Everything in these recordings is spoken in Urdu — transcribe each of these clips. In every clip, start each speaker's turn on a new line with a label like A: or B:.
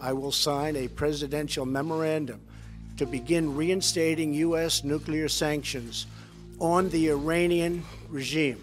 A: I will sign a presidential memorandum to begin reinstating U.S. nuclear sanctions on the Iranian regime.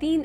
B: 3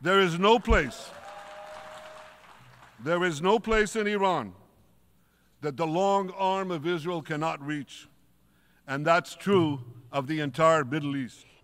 C: There is no place in Iran that the long arm of Israel cannot reach, and that's true of the entire Middle East.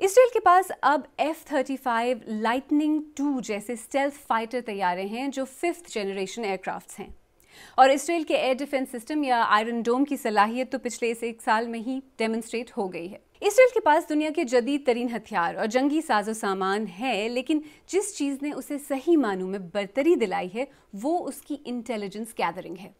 B: اسرائیل کے پاس اب F-35 لائٹننگ 2 جیسے اسٹیلتھ فائٹر طیارے ہیں جو 5th جنریشن ایئر کرافٹس ہیں، اور اسرائیل کے ایئر ڈیفنس سسٹم یا آئرن ڈوم کی صلاحیت تو پچھلے 1 سال میں ہی ڈیمونسٹریٹ ہو گئی ہے۔ اسرائیل کے پاس دنیا کے جدید ترین ہتھیار اور جنگی ساز و سامان ہے، لیکن جس چیز نے اسے صحیح معنوں میں برتری دلائی ہے وہ اس کی انٹیلیجنس گیدرنگ ہے۔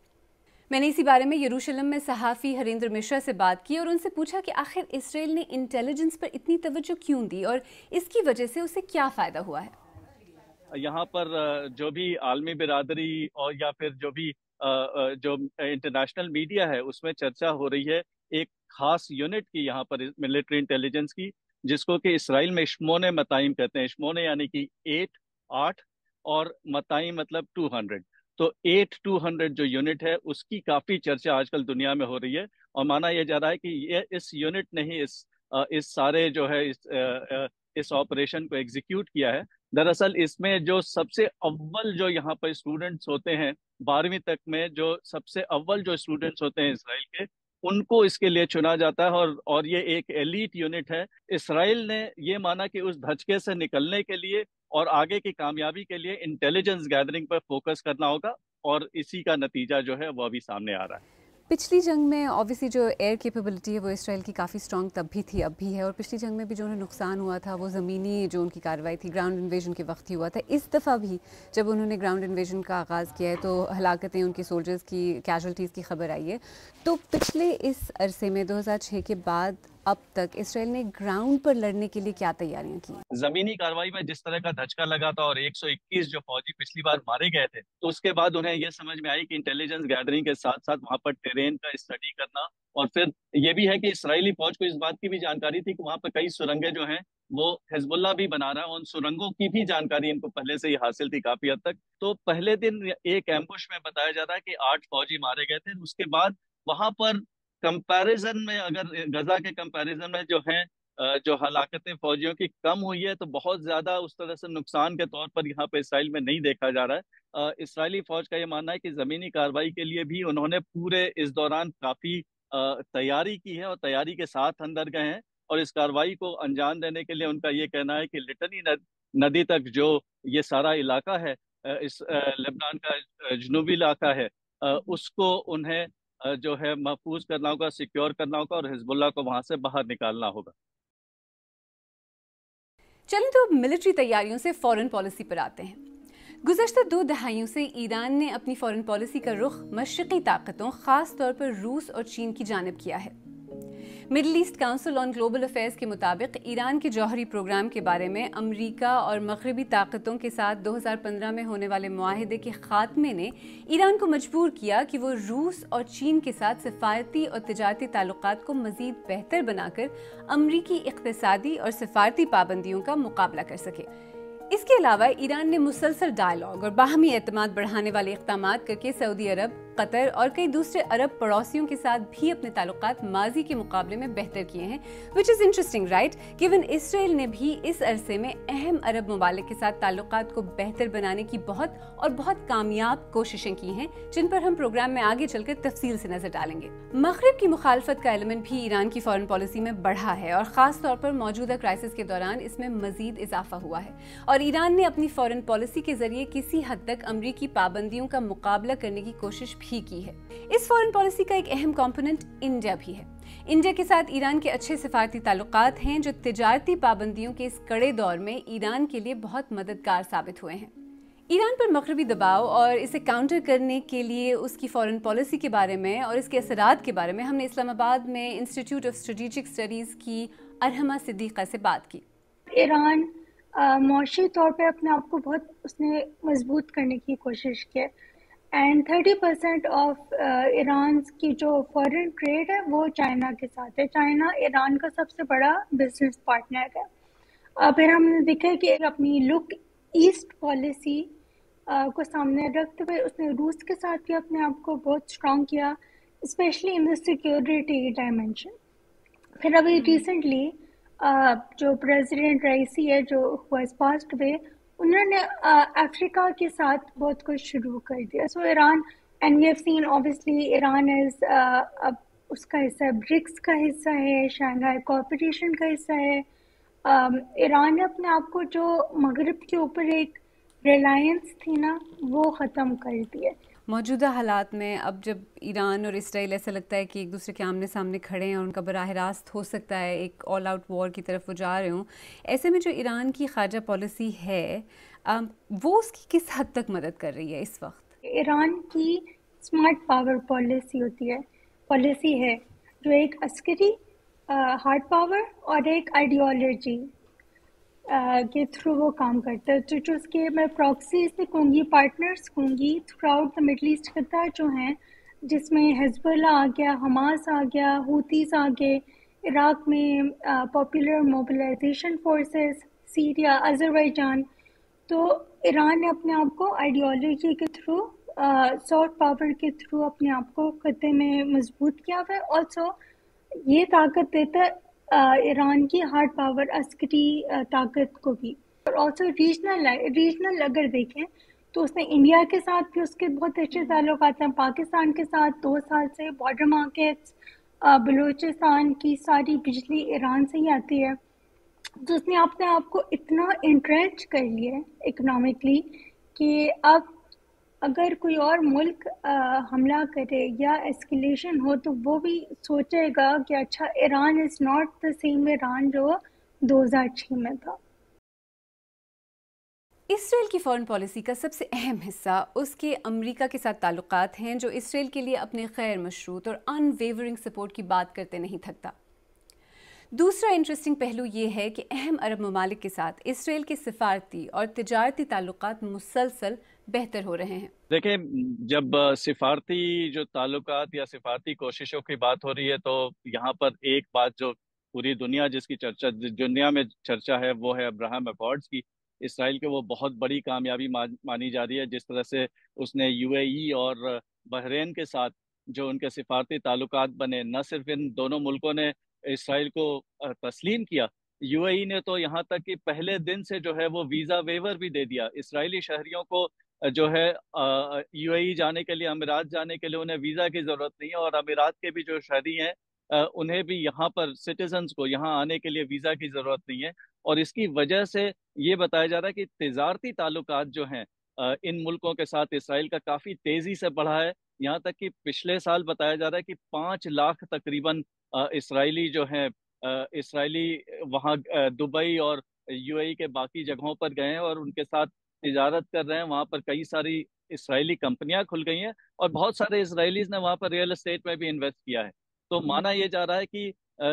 B: میں نے اسی بارے میں یروشلم میں صحافی ہریندر مشرا سے بات کی اور ان سے پوچھا کہ آخر اسرائیل نے انٹیلیجنس پر اتنی توجہ کیوں دی اور اس کی وجہ سے اسے کیا فائدہ ہوا ہے۔
D: یہاں پر جو بھی عالمی برادری اور یا پھر جو انٹرنیشنل میڈیا ہے اس میں چرچا ہو رہی ہے ایک خاص یونٹ کی، یہاں پر ملٹری انٹیلیجنس کی، جس کو کہ اسرائیل میں اشمونے متائم کہتے ہیں۔ اشمونے یعنی کہ 8 اور متائم مطلب 200۔ تو 8200 جو یونٹ ہے اس کی کافی چرچا آج کل دنیا میں ہو رہی ہے، اور مانا یہ جا رہا ہے کہ یہ اس یونٹ نے ہی اس سارے جو ہے اس آپریشن کو ایگزیکیوٹ کیا ہے۔ دراصل اس میں جو سب سے اول جو یہاں پر اسٹوڈنٹس ہوتے ہیں 12ویں تک میں، جو سب سے اول جو اسٹوڈنٹس ہوتے ہیں اسرائیل کے، ان کو اس کے لیے چنا جاتا ہے، اور یہ ایک ایلیٹ یونٹ ہے۔ اسرائیل نے یہ مانا کہ اس دھچکے سے نکلنے کے لیے اور آگے کی کامیابی کے لیے انٹیلیجنس گیدرنگ پر فوکس کرنا ہوگا، اور اسی کا نتیجہ جو ہے وہ ابھی سامنے آ رہا ہے۔
B: پچھلی جنگ میں اوبیسلی جو ایئر کیپیبلٹی ہے وہ اسرائیل کی کافی اسٹرانگ تب بھی تھی، اب بھی ہے، اور پچھلی جنگ میں بھی جو انہیں نقصان ہوا تھا وہ زمینی جو ان کی کارروائی تھی گراؤنڈ انویژن کے وقت ہی ہوا تھا۔ اس دفعہ بھی جب انہوں نے گراؤنڈ انویژن کا آغاز کیا ہے تو ہلاکتیں ان کے سولجرز کی کیجولٹیز کی خبر آئی ہے۔ تو پچھلے اس عرصے میں 2006 کے بعد اب تک اسرائیل نے گراؤنڈ پر لڑنے کے لیے کیا تیاریاں کی؟
D: زمینی کارروائی میں جس طرح کا دھچکا لگا تھا اور 121 جو فوجی پچھلی بار مارے گئے تھے، تو اس کے بعد انہیں یہ سمجھ میں آئی کہ انٹیلیجنس گیدرنگ کے ساتھ ساتھ وہاں پر ٹیرین کا اسٹڈی کرنا، اور پھر یہ بھی ہے کہ اسرائیلی فوج کو اس بات کی بھی جانکاری تھی کہ وہاں پر کئی سرنگیں جو ہیں وہ حزب اللہ بھی بنا رہا ہے، ان سرنگوں کی بھی جانکاری ان کو پہلے سے ہی حاصل تھی کافی حد تک۔ تو پہلے دن ایک ایمبوش میں بتایا جا رہا ہے کہ 8 فوجی مارے گئے تھے۔ اس کے بعد وہاں پر کمپیریزن میں، اگر غزہ کے کمپیریزن میں جو ہیں جو ہلاکتیں فوجیوں کی کم ہوئی ہے، تو بہت زیادہ اس طرح سے نقصان کے طور پر یہاں پہ اسرائیل میں نہیں دیکھا جا رہا ہے۔ اسرائیلی فوج کا یہ ماننا ہے کہ زمینی کارروائی کے لیے بھی انہوں نے پورے اس دوران کافی تیاری کی ہے، اور تیاری کے ساتھ اندر گئے ہیں، اور اس کارروائی کو انجام دینے کے لیے ان کا یہ کہنا ہے کہ لٹنی ندی تک جو یہ سارا علاقہ ہے، اس لبنان کا جنوبی علاقہ ہے، اس کو انہیں جو ہے محفوظ کرنا ہوگا، سیکیور کرنا ہوگا، اور حزب اللہ کو وہاں سے باہر نکالنا ہوگا۔
B: چلیں تو ملٹری تیاریوں سے فورن پالیسی پر آتے ہیں۔ گزشتہ 2 دہائیوں سے ایران نے اپنی فورن پالیسی کا رخ مشرقی طاقتوں خاص طور پر روس اور چین کی جانب کیا ہے۔ Middle East Council on Global Affairs کے مطابق ایران کے جوہری پروگرام کے بارے میں امریکہ اور مغربی طاقتوں کے ساتھ 2015 میں ہونے والے معاہدے کے خاتمے نے ایران کو مجبور کیا کہ وہ روس اور چین کے ساتھ سفارتی اور تجارتی تعلقات کو مزید بہتر بنا کر امریکی اقتصادی اور سفارتی پابندیوں کا مقابلہ کر سکے۔ اس کے علاوہ ایران نے مسلسل ڈائیلاگ اور باہمی اعتماد بڑھانے والے اقدامات کر کے سعودی عرب، قطر اور کئی دوسرے عرب پڑوسیوں کے ساتھ بھی اپنے تعلقات ماضی کے مقابلے میں بہتر کیے ہیں، which is interesting, right? given اسرائیل نے بھی اس عرصے میں اہم عرب ممالک کے ساتھ تعلقات کو بہتر بنانے کی بہت کامیاب کوششیں کی ہیں، جن پر ہم پروگرام میں آگے چل کر تفصیل سے نظر ڈالیں گے۔ مغرب کی مخالفت کا ایلیمنٹ بھی ایران کی فورن پالیسی میں بڑھا ہے، اور خاص طور پر موجودہ کرائسس کے دوران اس میں مزید اضافہ ہوا ہے، اور ایران نے اپنی فورن پالیسی کے ذریعے کسی حد تک امریکی پابندیوں کا مقابلہ کرنے کی کوشش بھی کی ہے۔ اس فورن پالیسی کا ایک اہم کمپوننٹ انڈیا بھی ہے۔ انڈیا کے ساتھ ایران کے اچھے سفارتی تعلقات ہیں، جو تجارتی پابندیوں کے اس کڑے دور میں ایران کے لیے بہت مددگار ثابت ہوئے ہیں۔ ایران پر مغربی دباؤ اور اسے کاؤنٹر کرنے کے لیے اس کی فورن پالیسی کے بارے میں اور اس کے اثرات کے بارے میں ہم نے اسلام آباد میں انسٹیٹیوٹ آف اسٹریٹجک اسٹڈیز کی ارحمہ صدیقہ سے بات کی۔
E: ایران معاشی طور پہ اپنے آپ کو بہت اس نے مضبوط کرنے کی کوشش کی، اینڈ 30% آف ایران کی جو فارن ٹریڈ ہے وہ چائنا کے ساتھ ہے۔ چائنا ایران کا سب سے بڑا بزنس پارٹنر ہے۔ پھر ہم نے دیکھا کہ اپنی لک ایسٹ پالیسی کو سامنے رکھتے ہوئے اس نے روس کے ساتھ بھی اپنے آپ کو بہت اسٹرانگ کیا، especially in the security dimension. پھر ابھی ریسنٹلی جو پریزیڈنٹ رئیسی ہے جو واز پاسڈ ہوئے، انہوں نے افریقہ کے ساتھ بہت کچھ شروع کر دیا۔ So Iran and we have seen obviously Iran is اب اس کا حصہ ہے، برکس کا حصہ ہے، شنگھائی کوآپریشن کا حصہ ہے، ایران نے اپنے آپ کو جو مغرب کے اوپر ایک ریلائنس تھی نا وہ ختم کر دی ہے.
B: موجودہ حالات میں اب جب ایران اور اسرائیل ایسا لگتا ہے کہ ایک دوسرے کے آمنے سامنے کھڑے ہیں اور ان کا براہ راست ہو سکتا ہے ایک آل آؤٹ وار کی طرف وہ جا رہے ہوں، ایسے میں جو ایران کی خارجہ پالیسی ہے وہ اس کی کس حد تک مدد کر رہی ہے اس وقت؟
E: ایران کی اسمارٹ پاور پالیسی ہے جو ایک عسکری ہارڈ پاور اور ایک آئیڈیالوجی کے تھرو وہ کام کرتا ہے. جو اس کے میں پراکسیز بھی کہوں گی، پارٹنرس کہوں گی throughout the Middle East خطہ جو ہیں، جس میں حزب اللہ آ گیا، حماس آ گیا، ہوتیز آ گئے، عراق میں Popular Mobilization Forces, Syria, Azerbaijan. تو ایران نے اپنے آپ کو آئیڈیالوجی کے تھرو، سافٹ پاور کے تھرو اپنے آپ کو خطے میں مضبوط کیا ہوا ہے. آلسو یہ طاقت دیتا ہے ایران کی ہارڈ پاور عسکری طاقت کو بھی. اور آلسو ریجنل اگر دیکھیں تو اس نے انڈیا کے ساتھ بھی اس کے بہت اچھے تعلقات ہیں، پاکستان کے ساتھ 2 سال سے بارڈر مارکیٹس، بلوچستان کی ساری بجلی ایران سے ہی آتی ہے. تو اس نے اپنے آپ کو اتنا انٹرینچ کر لیا ہے اکنامکلی کہ اب اگر کوئی اور ملک حملہ کرے یا ایسکیلیشن ہو تو وہ بھی سوچے گا کہ اچھا Iran is not the same Iran جو 2006 میں تھا.
B: اسرائیل کی فارن پالیسی کا سب سے اہم حصہ اس کے امریکہ کے ساتھ تعلقات ہیں، جو اسرائیل کے لیے اپنے غیر مشروط اور ان ویورنگ سپورٹ کی بات کرتے نہیں تھکتا. دوسرا انٹرسٹنگ پہلو یہ ہے کہ اہم عرب ممالک کے ساتھ اسرائیل کے سفارتی اور تجارتی تعلقات مسلسل بہتر ہو رہے ہیں.
D: دیکھیں، جب سفارتی جو تعلقات یا سفارتی کوششوں کی بات ہو رہی ہے تو یہاں پر ایک بات جو پوری دنیا دنیا میں چرچا ہے وہ ہے ابراہم اکارڈز کی. اسرائیل کے وہ بہت بڑی کامیابی مانی جا رہی ہے. جس طرح سے اس نے یو اے ای اور بحرین کے ساتھ جو ان کے سفارتی تعلقات بنے، نہ صرف ان دونوں ملکوں نے اسرائیل کو تسلیم کیا، یو اے ای نے تو یہاں تک کہ پہلے دن سے جو ہے وہ ویزا ویور بھی دے دیا. اسرائیلی شہریوں کو جو ہے یو اے ای جانے کے لیے، امارات جانے کے لیے انہیں ویزا کی ضرورت نہیں ہے، اور امارات کے بھی جو شہری ہیں انہیں بھی یہاں پر سٹیزنز کو یہاں آنے کے لیے ویزا کی ضرورت نہیں ہے. اور اس کی وجہ سے یہ بتایا جا رہا ہے کہ تجارتی تعلقات جو ہیں ان ملکوں کے ساتھ اسرائیل کا کافی تیزی سے بڑھا ہے. یہاں تک کہ پچھلے سال بتایا جا رہا ہے کہ 5 لاکھ تقریباً اسرائیلی جو ہیں اسرائیلی وہاں دبئی اور یو اے ای کے باقی جگہوں پر گئے ہیں اور ان کے ساتھ تجارت کر رہے ہیں. وہاں پر کئی ساری اسرائیلی کمپنیاں کھل گئی ہیں اور بہت سارے اسرائیلیز نے وہاں پر ریئل اسٹیٹ میں بھی انویسٹ کیا ہے. تو مانا یہ جا رہا ہے کہ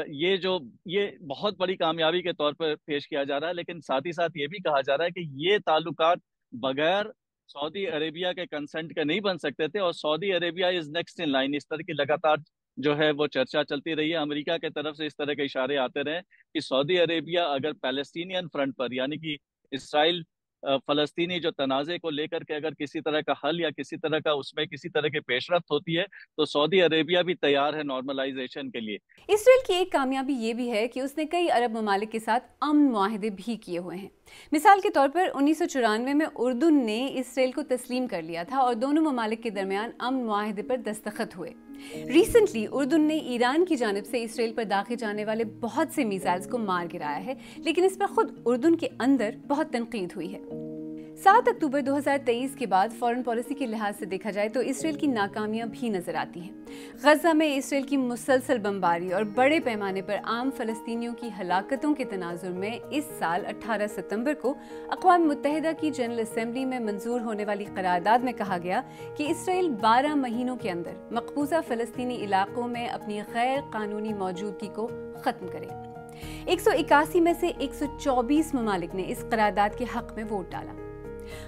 D: یہ بہت بڑی کامیابی کے طور پر پیش کیا جا رہا ہے. لیکن ساتھ ہی ساتھ یہ بھی کہا جا رہا ہے کہ یہ تعلقات بغیر سعودی عربیہ کے کنسنٹ کے نہیں بن سکتے تھے، اور Saudi Arabia is next in line. اس طرح کی لگاتار جو ہے وہ چرچا چلتی رہی ہے. امریکہ کے طرف سے اس طرح کے اشارے آتے رہے کہ سعودی عربیہ اگر پیلسٹینین فرنٹ پر، یعنی کہ اسرائیل فلسطینی جو تنازع کو لے کر کے اگر کسی طرح کا حل یا کسی طرح کا اس میں کسی طرح کی پیش رفت ہوتی ہے تو سعودی عربیہ بھی تیار ہے نارملائزیشن کے لیے.
B: اسرائیل کی ایک کامیابی یہ بھی ہے کہ اس نے کئی عرب ممالک کے ساتھ امن معاہدے بھی کیے ہوئے ہیں. مثال کے طور پر 1994 میں اردن نے اسرائیل کو تسلیم کر لیا تھا اور دونوں ممالک کے درمیان امن معاہدے پر دستخط ہوئے. ریسنٹلی اردن نے ایران کی جانب سے اسرائیل پر داغے جانے والے بہت سے میزائلز کو مار گرایا ہے، لیکن اس پر خود اردن کے اندر بہت تنقید ہوئی ہے. 7 اکتوبر 2023 کے بعد فارن پالیسی کے لحاظ سے دیکھا جائے تو اسرائیل کی ناکامیاں بھی نظر آتی ہیں. غزہ میں اسرائیل کی مسلسل بمباری اور بڑے پیمانے پر عام فلسطینیوں کی ہلاکتوں کے تناظر میں اس سال 18 ستمبر کو اقوام متحدہ کی جنرل اسمبلی میں منظور ہونے والی قرارداد میں کہا گیا کہ اسرائیل 12 مہینوں کے اندر مقبوضہ فلسطینی علاقوں میں اپنی غیر قانونی موجودگی کو ختم کرے. 181 میں سے 124 ممالک نے اس قرارداد کے حق میں ووٹ ڈالا.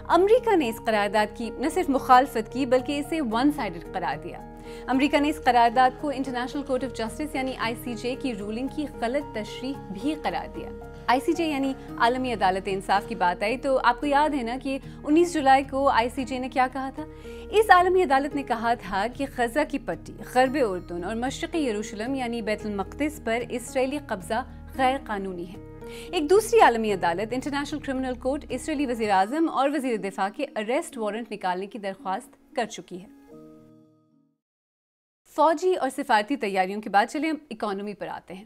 B: امریکہ نے اس قرارداد کی نہ صرف مخالفت کی بلکہ اسے ون سائیڈڈ قرار دیا. امریکہ نے اس قرارداد کو انٹرنیشنل کورٹ آف جسٹس یعنی ICJ کی رولنگ کی غلط تشریح بھی قرار دیا. ICJ یعنی عالمی عدالت انصاف کی بات آئی تو آپ کو یاد ہے نا کہ 19 جولائی کو ICJ نے کیا کہا تھا؟ اس عالمی عدالت نے کہا تھا کہ غزہ کی پٹی، غرب اردن اور مشرقی یروشلم یعنی بیت المقدس پر اسرائیلی قبضہ غیر قانونی ہے. ایک دوسری عالمی عدالت انٹرنیشنل کرمنل کورٹ اسرائیلی وزیر اعظم اور وزیر دفاع کے اریسٹ وارنٹ نکالنے کی درخواست کر چکی ہے. فوجی اور سفارتی تیاریوں کے بعد چلیں اکانومی پر آتے ہیں.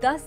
B: $10